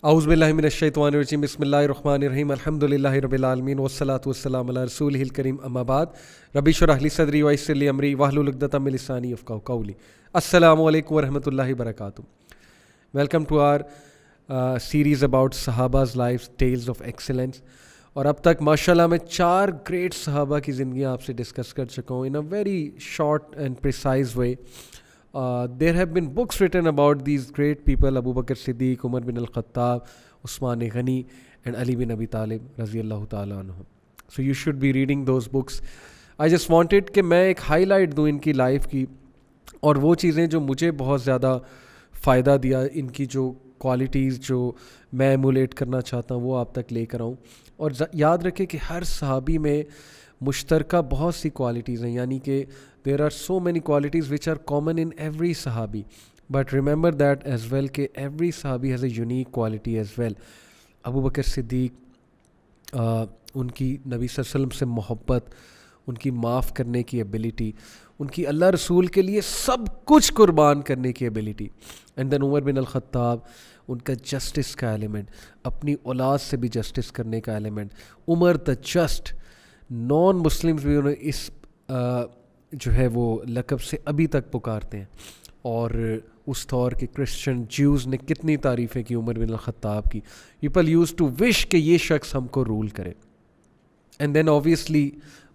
اعوذ باللہ من الشیطان الرجیم بسم اللہ الرحمن الرحیم الحمدللہ رب العالمین والصلاة والسلام علی رسولہ الکریم اما بعد رب اشرح لی صدری ویسر لی امری واحلل عقدۃ من لسانی یفقہوا قولی. السلام علیکم ورحمۃ اللہ وبرکاتہ. Welcome to our series about صحابہ's لائف ٹیلز آف ایکسلنس. اور اب تک ماشاءاللہ میں 4 گریٹ صحابہ کی زندگیاں آپ سے ڈسکس کر چکا ہوں in a very short and precise way. There have been books written about these great people: Abu Bakr Siddiq, Umar bin al-Khattab, Usman Ghani and Ali bin Abi Talib رضی اللہ تعالیٰ عنہ. So you should be reading those books. I just wanted کہ میں ایک high light دوں ان کی life کی اور وہ چیزیں جو مجھے بہت زیادہ فائدہ دیا, ان کی جو کوالٹیز جو میں ایمولیٹ کرنا چاہتا ہوں وہ آپ تک لے کر آؤں. اور یاد رکھیں کہ ہر صحابی میں مشترکہ بہت سی کوالٹیز ہیں, یعنی کہ there are so many qualities which are common in every sahabi, but remember that as well کہ every sahabi has a unique quality as well. ابو بکر صدیق, ان کی نبی صلی اللہ علیہ وسلم سے محبت, ان کی معاف کرنے کی ایبیلٹی, ان کی اللہ رسول کے لیے سب کچھ قربان کرنے کی ایبیلٹی. اینڈ دین عمر بن الخطاب, ان کا جسٹس کا ایلیمنٹ, اپنی اولاد سے بھی جسٹس کرنے کا ایلیمنٹ. عمر دا جسٹ, نان مسلمز بھی انہیں اس جو ہے وہ لقب سے ابھی تک پکارتے ہیں. اور اس دور کے کرسچن جیوز نے کتنی تعریفیں کی عمر بن الخطاب کی. پیپل یوز ٹو وش کہ یہ شخص ہم کو رول کرے. اینڈ دین اوبیسلی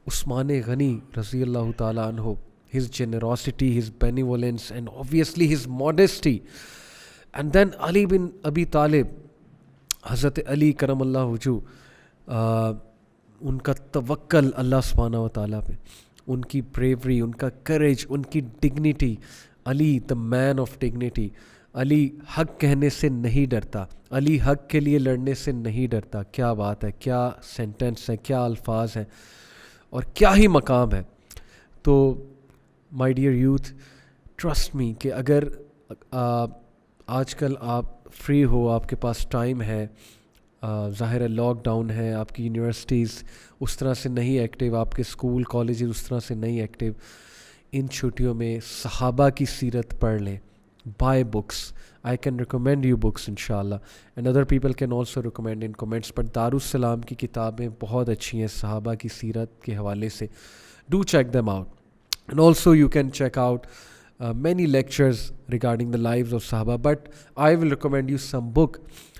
عثمان غنی رضی اللہ تعالیٰ عنہ, his generosity, his benevolence and obviously his modesty. And then Ali bin Abi Talib, حضرت علی کرم اللہ وجہہ, ان کا توکل اللہ سبحانہ و تعالیٰ پہ, ان کی بریوری, ان کا کریج, ان کی dignity. Ali the man of dignity. Ali حق کہنے سے نہیں ڈرتا, علی حق کے لیے لڑنے سے نہیں ڈرتا. کیا بات ہے, کیا سینٹنس ہے, کیا الفاظ ہیں اور کیا ہی مقام ہے. تو my dear youth, trust me کہ اگر آج کل آپ فری ہو, آپ کے پاس ٹائم ہے, ظاہر ہے لاک ڈاؤن ہے, آپ کی یونیورسٹیز اس طرح سے نہیں ایکٹیو, آپ کے اسکول کالجز اس طرح سے نہیں ایکٹیو, ان چھٹیوں میں صحابہ کی سیرت پڑھ لیں. Buy books, I can recommend you books انشاءاللہ, and other people can also recommend in comments. But Darussalam کی کتابیں بہت اچھی ہیں صحابہ کی سیرت کے حوالے سے. Do check them out. And also you can check out many lectures regarding the lives of Sahaba, but I will recommend you some book.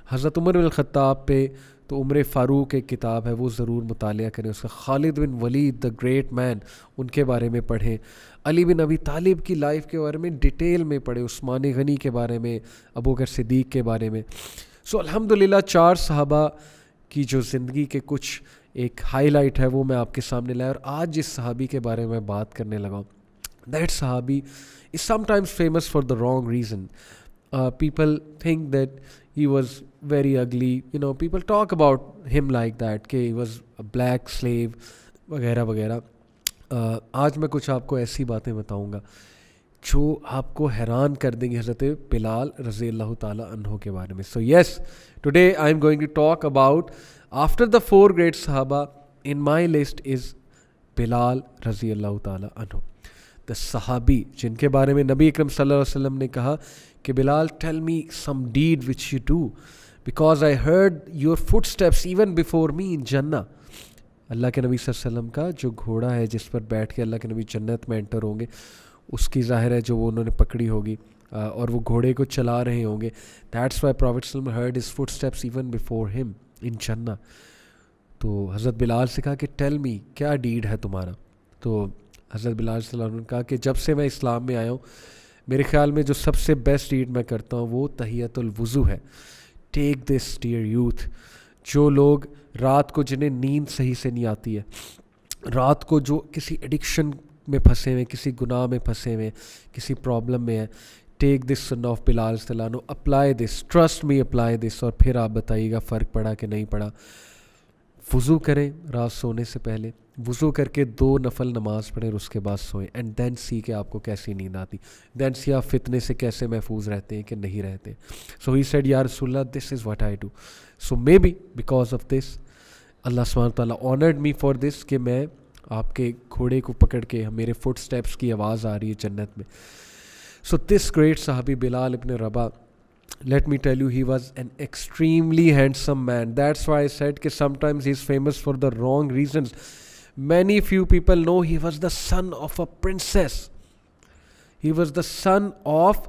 حضرت عمر بن الخطاب پہ تو عمر فاروق ایک کتاب ہے, وہ ضرور مطالعہ کریں اس کا. خالد بن ولید دا گریٹ مین, ان کے بارے میں پڑھیں. علی بن ابی طالب کی لائف کے بارے میں ڈیٹیل میں پڑھیں, عثمان غنی کے بارے میں, ابو بکر صدیق کے بارے میں. سو الحمدللہ 4 صحابہ کی جو زندگی کے کچھ ایک ہائی لائٹ ہے وہ میں آپ کے سامنے لایا. اور آج جس صحابی کے بارے میں بات کرنے لگا ہوں, that sahabi is sometimes famous for the wrong reason. People think that he was very ugly. You know, people talk about him like that, کہ he was a black slave وغیرہ وغیرہ. آج میں کچھ آپ کو ایسی باتیں بتاؤں گا جو آپ کو حیران کر دیں گے حضرت بلال رضی اللہ تعالیٰ عنہ کے بارے میں. So yes, today I am going to talk about, after the 4 great Sahaba, in my list is بلال رضی اللہ تعالیٰ عنہ. دا صحابی جن کے بارے میں نبی اکرم صلی اللہ علیہ وسلم نے کہا کہ Bilal tell me some deed which you do because I heard your footsteps even before me in جنہ. اللہ کے نبی صلی اللہ علیہ وسلم کا جو گھوڑا ہے جس پر بیٹھ کے اللہ کے نبی جنت میں انٹر ہوں گے, اس کی ظاہر ہے جو وہ انہوں نے پکڑی ہوگی اور وہ گھوڑے کو چلا رہے ہوں گے. دیٹس وائی پروفیٹ صلی اللہ علیہ وسلم heard his footsteps even before him in جنہ. تو حضرت بلال سے کہا کہ ٹیل می کیا ڈیڈ ہے تمہارا. تو حضرت بلال صلی اللہ علیہ وسلم نے کہا کہ جب سے میں اسلام میں آیا ہوں میرے خیال میں جو سب سے بیسٹ ڈیڈ میں کرتا ہوں وہ تحیۃ الوضو ہے. ٹیک دس ڈیئر یوتھ. جو لوگ رات کو جنہیں نیند صحیح سے نہیں آتی ہے, رات کو جو کسی ایڈکشن میں پھنسے ہوئے, کسی گناہ میں پھنسے ہوئے, کسی پرابلم میں ہیں, ٹیک دس سنہ آف بلال صلی اللہ عنہ, apply this, trust me apply this, اور پھر آپ بتائیے گا فرق پڑا کہ نہیں پڑا. وضو کریں رات سونے سے پہلے, وضو کر کے 2 نفل نماز پڑھیں اور اس کے بعد سوئیں. اینڈ دین سی کہ آپ کو کیسی نیند آتی, دین سی آپ فتنے سے کیسے محفوظ رہتے ہیں کہ نہیں رہتے. سو ہی سیڈ یا رسول اللہ this is what I do. So maybe because of this اللہ سبحانہ تعالیٰ آنرڈ می فار دس کہ میں آپ کے گھوڑے کو پکڑ کے میرے فٹ اسٹیپس کی آواز آ رہی ہے جنت میں. سو دس گریٹ صحابی بلال ابن رباح let me tell you, he was an extremely handsome man. That's why I said that sometimes he's famous for the wrong reasons. Many few people know he was the son of a princess. He was the son of,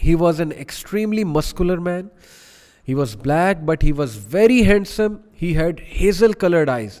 He was an extremely muscular man. He was black, but he was very handsome. He had hazel colored eyes.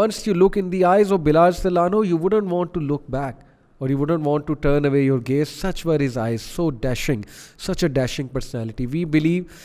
once you look in the eyes of Bilal sallallahu, you wouldn't want to look back, or you wouldn't want to turn away your gaze. Such were his eyes, so dashing, such a dashing personality. We believe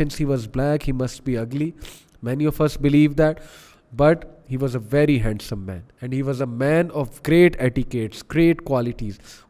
since he was black, he must be ugly. Many of us believe that, but he was a very handsome man, and he was a man of great etiquettes, great qualities.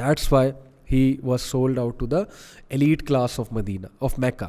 That's why he was sold out to the elite class of Medina, of Mecca.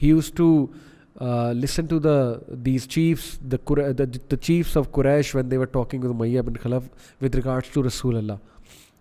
he used to listen to these chiefs, the chiefs of Quraysh, when they were talking with Umayya bin Khalaf with regards to Rasulullah.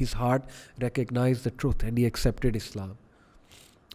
his heart recognized the truth and he accepted Islam.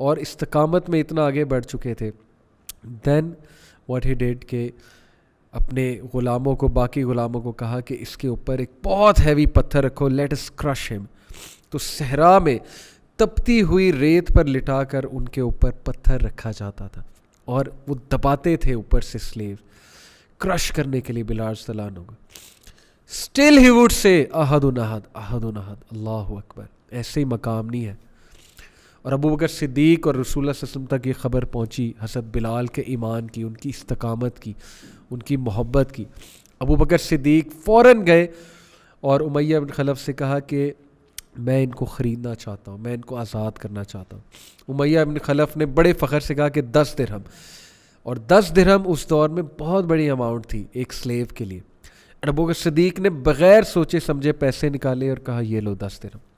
اور استقامت میں اتنا آگے بڑھ چکے تھے. دین what he did کہ اپنے غلاموں کو, باقی غلاموں کو کہا کہ اس کے اوپر ایک بہت ہیوی پتھر رکھو, لیٹ اس کرش ہم. تو صحرا میں تپتی ہوئی ریت پر لٹا کر ان کے اوپر پتھر رکھا جاتا تھا اور وہ دباتے تھے اوپر سے سلیو, کرش کرنے کے لیے بلال رضی اللہ عنہ کو. اسٹل ہی وڈ سے احد احد احد احد, اللہ اکبر. ایسے ہی مقام نہیں ہے. اور ابو بکر صدیق اور رسول اللہ صلی اللہ علیہ وسلم تک یہ خبر پہنچی حضرت بلال کے ایمان کی, ان کی استقامت کی, ان کی محبت کی. ابو بکر صدیق فوراً گئے اور امیہ بن خلف سے کہا کہ میں ان کو خریدنا چاہتا ہوں, میں ان کو آزاد کرنا چاہتا ہوں. امیہ بن خلف نے بڑے فخر سے کہا کہ 10 درہم, اور 10 درہم اس دور میں بہت بڑی اماؤنٹ تھی ایک سلیو کے لیے. ابو بکر صدیق نے بغیر سوچے سمجھے پیسے نکالے اور کہا یہ لو 10 درہم.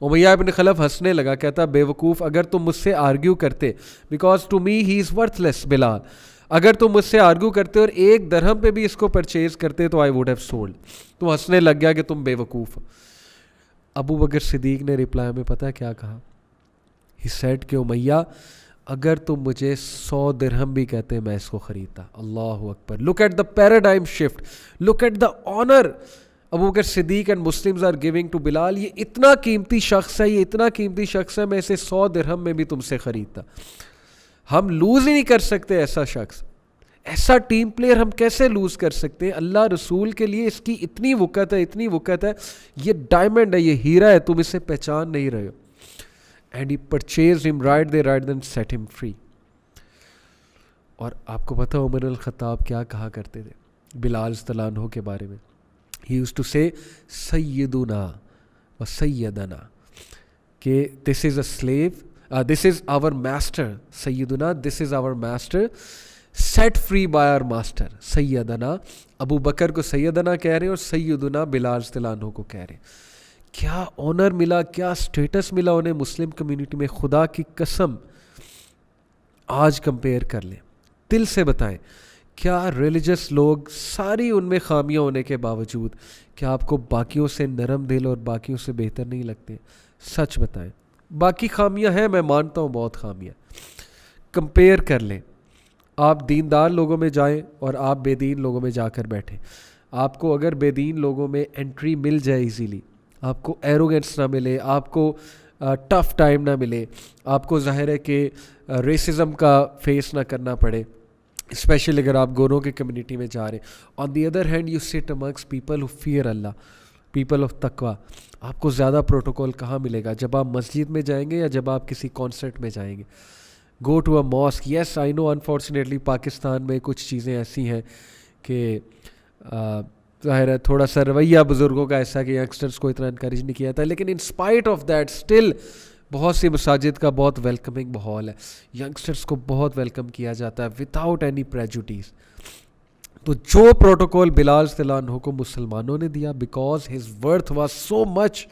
امیہ بن خلف ہنسنے لگا, کہتا بے وقوف, اگر تم مجھ سے آرگیو کرتے, because to me he is worthless Bilal, اگر تم مجھ سے آرگیو کرتے اور 1 درہم پہ بھی اس کو پرچیز کرتے تو آئی ووڈ ہیو سولڈ. تو ہنسنے لگ گیا کہ تم بے وقوف. ابو بکر صدیق نے ریپلائی میں پتہ کیا کہا؟ ہی سیڈ کہ امیہ اگر تم مجھے 100 درہم بھی کہتے میں اس کو خریدتا. اللہ اکبر. Look at the paradigm shift, look at the honour Abu Bakr Siddiq and Muslims are giving to Bilal. یہ اتنا قیمتی شخص ہے, یہ اتنا قیمتی شخص ہے, میں اسے 100 درہم میں بھی تم سے خریدتا. ہم لوز ہی نہیں کر سکتے ایسا شخص, ایسا ٹیم پلیئر ہم کیسے لوز کر سکتے ہیں؟ اللہ رسول کے لیے اس کی اتنی وقت ہے, اتنی وقت ہے. یہ ڈائمنڈ ہے, یہ ہیرا ہے, تم اسے پہچان نہیں رہے ہو. اینڈ ہی پرچیزڈ ہم رائٹ دے رائٹ دین سیٹ ہم فری. اور آپ کو پتہ عمر الخطاب کیا کہا کرتے تھے بلال رضی اللہ عنہ کے بارے میں؟ He used to say سیدنا و سیدنا, کہ this is a slave, this is our master, سیدنا, this is our master, set free by our master. سیدنا, ابو بکر کو سیدنا کہہ رہے ہیں اور سیدنا بلال رضی اللہ عنہ کو کہہ رہے ہیں. کیا آنر ملا, کیا سٹیٹس ملا انہیں مسلم کمیونٹی میں. خدا کی قسم آج کمپیئر کر لیں, دل سے بتائیں, کیا ریلیجس لوگ ساری ان میں خامیاں ہونے کے باوجود کیا آپ کو باقیوں سے نرم دل اور باقیوں سے بہتر نہیں لگتے؟ سچ بتائیں. باقی خامیاں ہیں, میں مانتا ہوں بہت خامیاں. کمپیئر کر لیں. آپ دیندار لوگوں میں جائیں اور آپ بے دین لوگوں میں جا کر بیٹھیں. آپ کو اگر بے دین لوگوں میں انٹری مل جائے ایزیلی, آپ کو ایروگنس نہ ملے, آپ کو ٹف ٹائم نہ ملے, آپ کو ظاہر ہے کہ ریسزم کا فیس نہ کرنا پڑے, اسپیشلی اگر آپ گوروں کے کمیونٹی میں جا رہے ہیں. On the other hand you sit amongst people who fear اللہ, پیپل آف تقویٰ. آپ کو زیادہ پروٹوکول کہاں ملے گا؟ جب آپ مسجد میں جائیں گے یا جب آپ کسی کانسرٹ میں جائیں گے. Go to a mosque. Yes I know unfortunately Pakistan میں کچھ چیزیں ایسی ہیں کہ ظاہر ہے تھوڑا سا رویہ بزرگوں کا ایسا کہ ینگسٹرز کو اتنا انکریج نہیں کیا جاتا, لیکن in spite of that still بہت سی مساجد کا بہت ویلکمنگ ماحول ہے. ینگسٹرز کو بہت ویلکم کیا جاتا ہے وداؤٹ اینی پریجوڈیس. تو جو پروٹوکول بلال رضی اللہ عنہ کو مسلمانوں نے دیا, because his worth was so much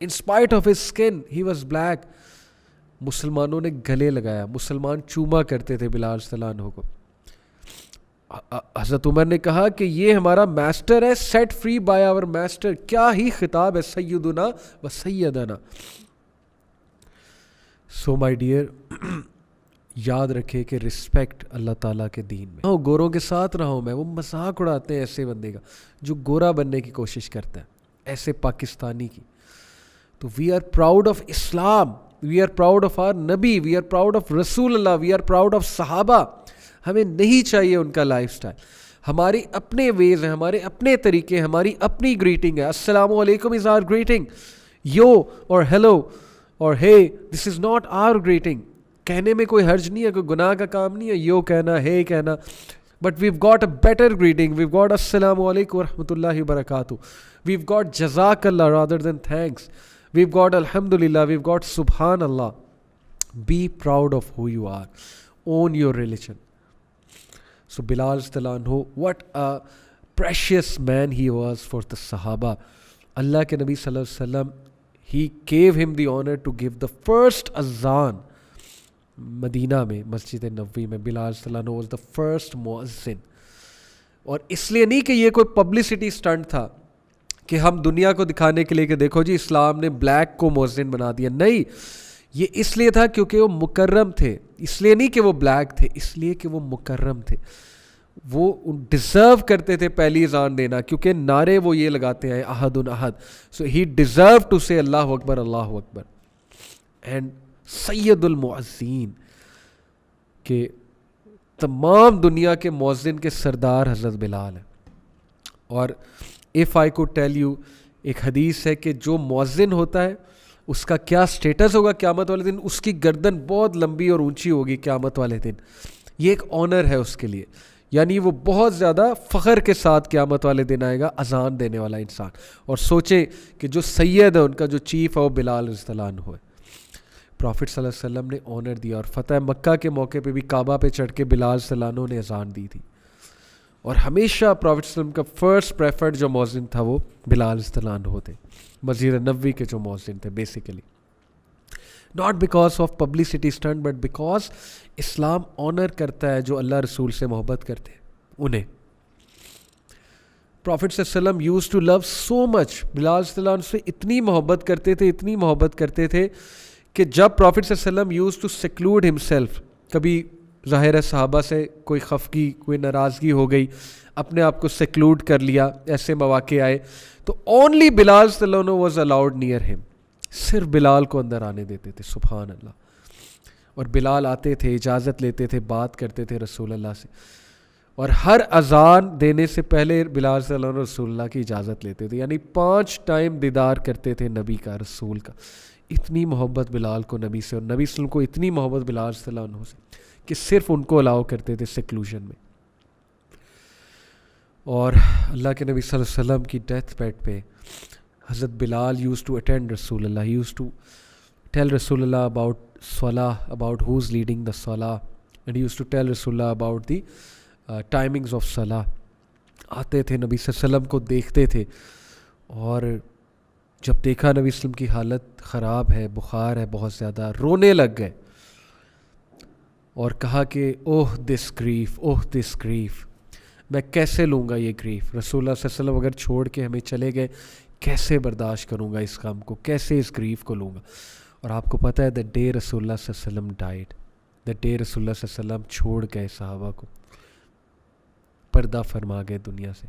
in spite of his skin, he was black, مسلمانوں نے گلے لگایا, مسلمان چوما کرتے تھے بلال رضی اللہ عنہ کو. حضرت عمر نے کہا کہ یہ ہمارا میسٹر ہے, set free by our master. کیا ہی خطاب ہے, سیدنا و سیدنا. سو مائی ڈیئر, یاد رکھے کہ رسپیکٹ اللہ تعالیٰ کے دین میں. گوروں کے ساتھ رہا ہوں میں, وہ مذاق اڑاتے ہیں ایسے بندے کا جو گورا بننے کی کوشش کرتا ہے, ایسے پاکستانی کی. تو we are proud of Islam, we are proud of our نبی, وی آر پراؤڈ آف رسول اللہ, وی آر پراؤڈ آف صحابہ. ہمیں نہیں چاہیے ان کا لائف سٹائل. ہمارے اپنے ویز ہیں, ہمارے اپنے طریقے, ہماری اپنی گریٹنگ ہے. السلام علیکم از آر گریٹنگ, یو اور ہیلو اور ہے, دس از ناٹ آر گریٹنگ. کہنے میں کوئی حرج نہیں ہے, کوئی گناہ کا کام نہیں ہے یو کہنا, ہے کہنا. But we've got a better greeting, we've got السلام علیکم ورحمۃ اللہ وبرکاتہ, ویو گاٹ جزاک اللہ rather than thanks, we've got الحمد للہ, ویو گاٹ سبحان اللہ. Be proud of who you are, own your religion. So Bilal رضی اللہ عنہ, what a precious man he was for the Sahaba. اللہ کے نبی صلی اللہ علیہ وسلم, he gave him the honor to give the first azan مدینہ میں, مسجد نبوی میں. بلال رضی اللہ عنہ was the first مؤذن. اور اس لیے نہیں کہ یہ کوئی پبلسٹی سٹنٹ تھا کہ ہم دنیا کو دکھانے کے لیے کہ دیکھو جی اسلام نے بلیک کو مؤذن بنا دیا. نہیں, یہ اس لیے تھا کیونکہ وہ مکرم تھے، اس لیے نہیں کہ وہ بلیک تھے، اس لیے کہ وہ مکرم تھے، وہ ڈیزرو کرتے تھے پہلی اذان دینا، کیونکہ نعرے وہ یہ لگاتے ہیں احد احد، سو ہی ڈیزرو ٹو سے اللہ اکبر اللہ اکبر. اینڈ سید المؤذین کہ تمام دنیا کے مؤذن کے سردار حضرت بلال ہیں. اور if I could tell you، ایک حدیث ہے کہ جو مؤذن ہوتا ہے اس کا کیا سٹیٹس ہوگا قیامت والے دن، اس کی گردن بہت لمبی اور اونچی ہوگی قیامت والے دن. یہ ایک آنر ہے اس کے لیے، یعنی وہ بہت زیادہ فخر کے ساتھ قیامت والے دن آئے گا اذان دینے والا انسان. اور سوچیں کہ جو سید ہے ان کا جو چیف ہے وہ بلال رضی اللہ عنہ ہے. پروفٹ صلی اللہ علیہ وسلم نے آنر دیا، اور فتح مکہ کے موقع پہ بھی کعبہ پہ چڑھ کے بلال صلی اللہ عنہ نے اذان دی تھی. اور ہمیشہ پروفٹ صلی اللہ علیہ وسلم کا فرسٹ پریفرڈ جو مؤذن تھا وہ بلال رضی اللہ عنہ تھے، مسجد نبوی کے جو مؤذن تھے basically. Not because of publicity stunt but because Islam honour کرتا ہے جو اللہ رسول سے محبت کرتے ہیں انہیں. پروفٹ صلی اللہ علیہ وسلم یوز ٹو لو سو مچ، بلال صلی اللہ عنہ سے اتنی محبت کرتے تھے، اتنی محبت کرتے تھے کہ جب پروفٹ صلی اللہ علیہ وسلم یوز ٹو سیکلوڈ ہمسیلف، کبھی ظاہر ہے صحابہ سے کوئی خفگی کوئی ناراضگی ہو گئی، اپنے آپ کو سیکلوڈ کر لیا، ایسے مواقع آئے تو اونلی بلال صلی اللہ علیہ وسلم واز الاؤڈ نیئر ہم، صرف بلال کو اندر آنے دیتے تھے. سبحان اللہ. اور بلال آتے تھے، اجازت لیتے تھے، بات کرتے تھے رسول اللہ سے، اور ہر اذان دینے سے پہلے بلال صلی اللہ علیہ وسلم رسول اللہ کی اجازت لیتے تھے، یعنی 5 ٹائم دیدار کرتے تھے نبی کا، رسول کا. اتنی محبت بلال کو نبی سے، اور نبی صلی اللہ علیہ وسلم کو اتنی محبت بلال صلی اللہ عنہ سے کہ صرف ان کو الاؤ کرتے تھے سیکلوژن میں. اور اللہ کے نبی صلی اللہ علیہ وسلم کی ڈیتھ بیڈ پہ حضرت بلال یوز ٹو اٹینڈ رسول اللہ، یوز ٹو ٹیل رسول اللہ اباؤٹ صلاح، about who is leading the صلاح، اینڈ یوز ٹو ٹیل رسول اللہ اباؤٹ دی ٹائمنگز آف صلاح. آتے تھے نبی صلی اللہ علیہ وسلم کو دیکھتے تھے، اور جب دیکھا نبی صلی اللہ علیہ وسلم کی حالت خراب ہے، بخار ہے بہت زیادہ، رونے لگ گئے اور کہا کہ اوہ دس گریف، اوہ دس گریف، میں کیسے لوں گا یہ گریف. رسول اللہ صلی اللہ علیہ وسلم اگر چھوڑ کے ہمیں چلے گئے، کیسے برداشت کروں گا اس غم کو، کیسے اس گریف کو لوں گا. اور آپ کو پتہ ہے the day رسول اللہ صلی اللہ علیہ وسلم died، the day رسول اللہ صلی اللہ علیہ وسلم چھوڑ گئے صحابہ کو، پردہ فرما گئے دنیا سے،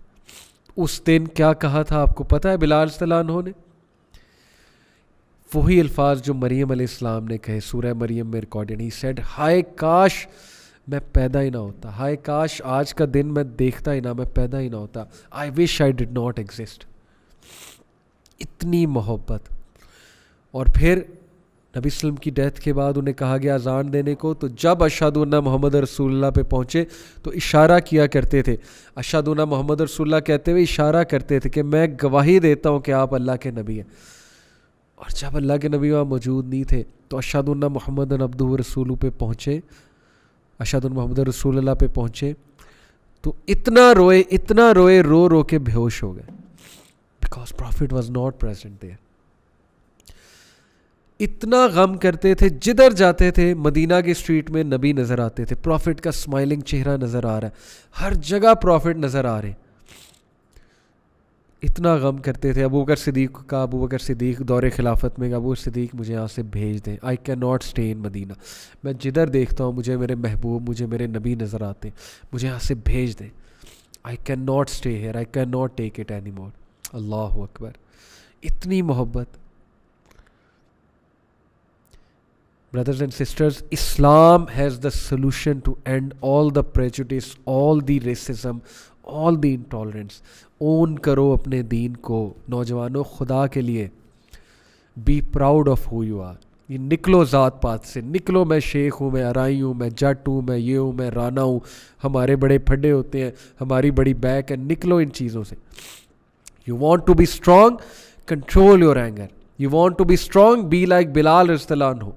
اس دن کیا کہا تھا آپ کو پتہ ہے بلال صلی اللہ عنہ نے؟ وہی الفاظ جو مریم علیہ السلام نے کہے سورہ مریم میں ریکارڈڈ. ہی سیڈ ہائے کاش میں پیدا ہی نہ ہوتا، ہائے کاش آج کا دن میں دیکھتا ہی نہ، میں پیدا ہی نہ ہوتا. آئی وش آئی ڈڈ ناٹ ایگزسٹ. اتنی محبت. اور پھر نبی صلی اللہ علیہ وسلم کی ڈیتھ کے بعد انہیں کہا گیا اذان دینے کو، تو جب اشہد ان محمد رسول اللہ پہ پہنچے تو اشارہ کیا کرتے تھے، اشہد ان محمد رسول اللہ کہتے ہوئے اشارہ کرتے تھے کہ میں گواہی دیتا ہوں کہ آپ اللہ کے نبی ہیں. اور جب اللہ کے نبی وہاں موجود نہیں تھے تو اشہد ان محمد عبدہ رسولہ پہ پہنچے، اشہد ان محمد رسول اللہ پہ پہنچے تو اتنا روئے رو رو کے بے ہوش ہو گئے، because prophet was not present there. اتنا غم کرتے تھے، جدھر جاتے تھے مدینہ کے اسٹریٹ میں نبی نظر آتے تھے، پروفٹ کا اسمائلنگ چہرہ نظر آ رہا ہے، ہر جگہ پروفٹ نظر آ رہے ہیں. اتنا غم کرتے تھے. ابو بکر صدیق کا، ابو بکر صدیق دور خلافت میں، ابو بکر صدیق مجھے یہاں سے بھیج دیں، I can not stay in Medina, میں جدھر دیکھتا ہوں مجھے میرے محبوب، مجھے میرے نبی نظر آتے ہیں، مجھے یہاں سے بھیج دیں، I can not stay here, I can not take it any more. اللہ اکبر. اتنی محبت. Brothers and sisters, Islam has the solution to end all the prejudice, all the racism, all the intolerance. اون کرو اپنے دین کو. نوجوانوں خدا کے لیے be proud of who you are. یہ نکلو ذات پات سے، نکلو میں شیخ ہوں، میں ارائی ہوں، میں جٹ ہوں، میں یہ ہوں، میں رانا ہوں، ہمارے بڑے پھڈے ہوتے ہیں، ہماری بڑی بیک ہے. نکلو ان چیزوں سے. You want to be strong, control your anger. You want to be strong, be like Bilal رضی اللہ عنہ.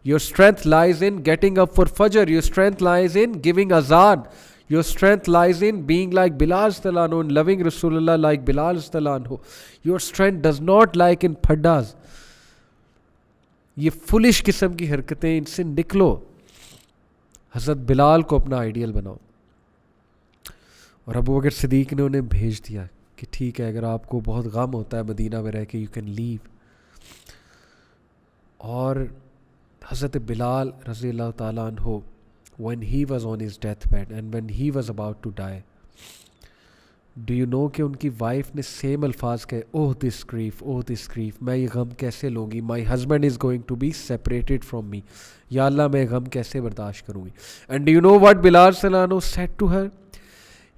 Your strength lies in getting up for Fajr. Your strength lies in giving azan. Your strength lies in being like Bilal رضی اللہ عنہ, and loving Rasulullah like Bilal رضی اللہ عنہ. Your strength does not lie in phaddas. یہ flush قسم کی حرکتیں، ان سے نکلو. حضرت بلال کو اپنا آئیڈیل بناؤ. اور ابو بکر صدیق نے انہیں بھیج دیا کہ ٹھیک ہے، اگر آپ کو بہت غم ہوتا ہے مدینہ میں رہ کے، یو کین لیو. اور Hazrat Bilal رضی اللہ تعالیٰ عنہ, when he was on his deathbed and when he was about to die, do you know کہ ان کی وائف نے سیم الفاظ کہے, oh this grief, میں یہ غم کیسے لوں گی, my husband is going to be separated from me, یا اللہ میں غم کیسے برداشت کروں گی. And do you know what Bilal صلی اللہ عنہ said to her?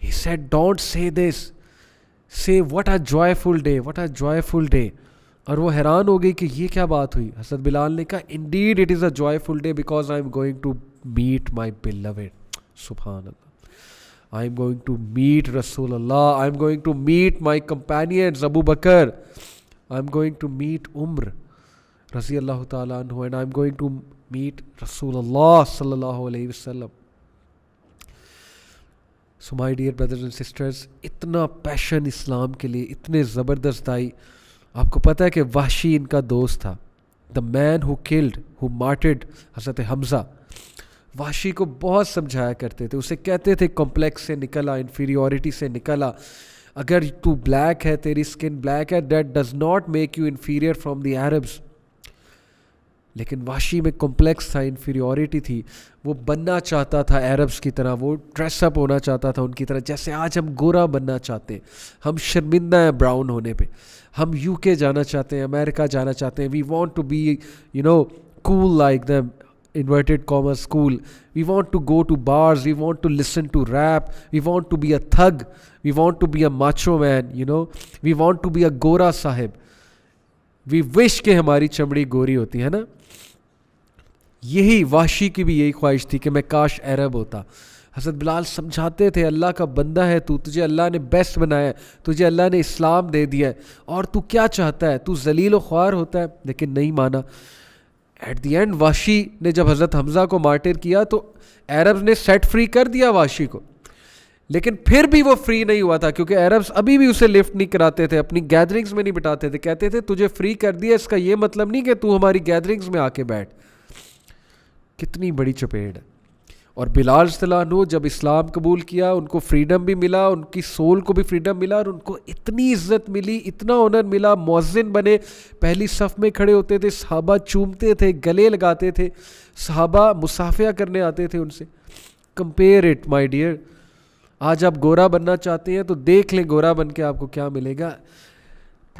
He said, don't say this, say what a joyful day. اور وہ حیران ہو گئی کہ یہ کیا بات ہوئی. حضرت بلال نے کہا, indeed it is a joyful day because I am going to meet my beloved. سبحان اللہ. I am going to meet Rasulullah. I am going to meet my companions Abu Bakr. I am going to meet Umar رضی اللہ تعالیٰ عنہ, and I am going to meet Rasulullah صلی اللہ علیہ وسلم. So my dear brothers and sisters, اتنا پیشن اسلام کے لیے, اتنے زبردست آئی. آپ کو پتہ ہے کہ وحشی ان کا دوست تھا, the man who martyred حضرت حمزہ. وحشی کو بہت سمجھایا کرتے تھے, اسے کہتے تھے کمپلیکس سے نکلا, انفیریورٹی سے نکلا. اگر تو بلیک ہے, تیری سکن بلیک ہے, that does not make you inferior from the Arabs. لیکن وحشی میں کمپلیکس تھا, انفیریورٹی تھی. وہ بننا چاہتا تھا عربس کی طرح, وہ ڈریس اپ ہونا چاہتا تھا ان کی طرح, جیسے آج ہم گورا بننا چاہتے ہیں. ہم شرمندہ ہیں براؤن ہونے پہ. ہم UK جانا چاہتے ہیں, امریکہ جانا چاہتے ہیں. We want to be cool like them, inverted commas cool. We want to go to bars, we want to listen to rap, we want to be a thug, we want to be a macho man, we want to be a gora sahib. We wish کہ ہماری چمڑی گوری ہوتی ہے نا. یہی وحشی کی بھی یہی خواہش تھی کہ میں کاش عرب ہوتا. حضرت بلال سمجھاتے تھے, اللہ کا بندہ ہے تو, تجھے اللہ نے بیسٹ بنایا ہے, تجھے اللہ نے اسلام دے دیا ہے, اور تو کیا چاہتا ہے, تو ذلیل و خوار ہوتا ہے. لیکن نہیں مانا. ایٹ دی اینڈ وحشی نے جب حضرت حمزہ کو مارٹر کیا تو عربز نے سیٹ فری کر دیا وحشی کو, لیکن پھر بھی وہ فری نہیں ہوا تھا, کیونکہ عربز ابھی بھی اسے لفٹ نہیں کراتے تھے, اپنی گیدرنگز میں نہیں بٹھاتے تھے. کہتے تھے تجھے فری کر دیا, اس کا یہ مطلب نہیں کہ تو ہماری گیدرنگز میں آ کے بیٹھ. کتنی بڑی چپیڑ ہے. اور بلال صلی اللہ عنہ جب اسلام قبول کیا, ان کو فریڈم بھی ملا, ان کی سول کو بھی فریڈم ملا, اور ان کو اتنی عزت ملی, اتنا آنر ملا. مؤذن بنے, پہلی صف میں کھڑے ہوتے تھے, صحابہ چومتے تھے, گلے لگاتے تھے, صحابہ مصافحہ کرنے آتے تھے ان سے. Compare it my dear. آج آپ گورا بننا چاہتے ہیں تو دیکھ لیں گورا بن کے آپ کو کیا ملے گا.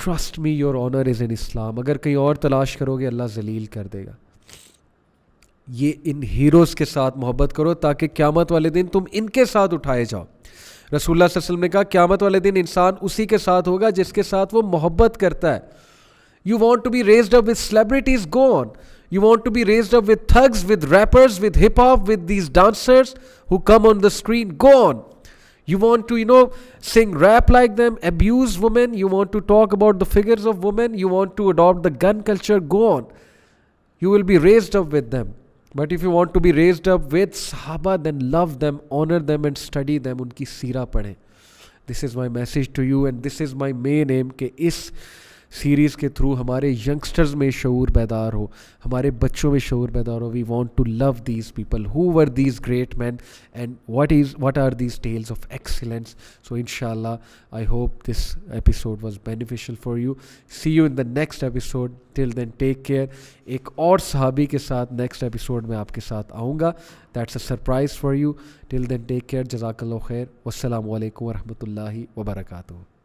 ٹرسٹ می, یور آنر از ان اسلام. اگر کہیں اور تلاش کرو گے اللہ ذلیل کر دے گا. یہ ان ہیروز کے ساتھ محبت کرو تاکہ قیامت والے دن تم ان کے ساتھ اٹھائے جاؤ. رسول اللہ صلی اللہ علیہ وسلم نے کہا قیامت والے دن انسان اسی کے ساتھ ہوگا جس کے ساتھ وہ محبت کرتا ہے. You want to be raised up with celebrities? Go on. You want to be raised up with thugs, with rappers, with hip hop, with these dancers who come on the screen? Go on. You want to, sing rap like them, abuse women, you want to talk about the figures of women, you want to adopt the gun culture? Go on. You will be raised up with them. But if you want to be raised up with Sahaba, then love them, honor them and study them. ان کی سیرہ پڑھیں. This is my message to you and this is my main aim کہ اس series کے through ہمارے youngsters میں شعور بیدار ہو, ہمارے بچوں میں شعور بیدار ہو. We want to love these people. Who were these great men and what are these tales of excellence? So inshallah, I hope this episode was beneficial for you. See you in the next episode. Till then, take care. ایک اور صحابی کے ساتھ next episode میں آپ کے ساتھ آؤں گا. That's a surprise for you. Till then, take care. جزاک اللہ خیر. والسلام علیکم ورحمۃ اللہ وبرکاتہ.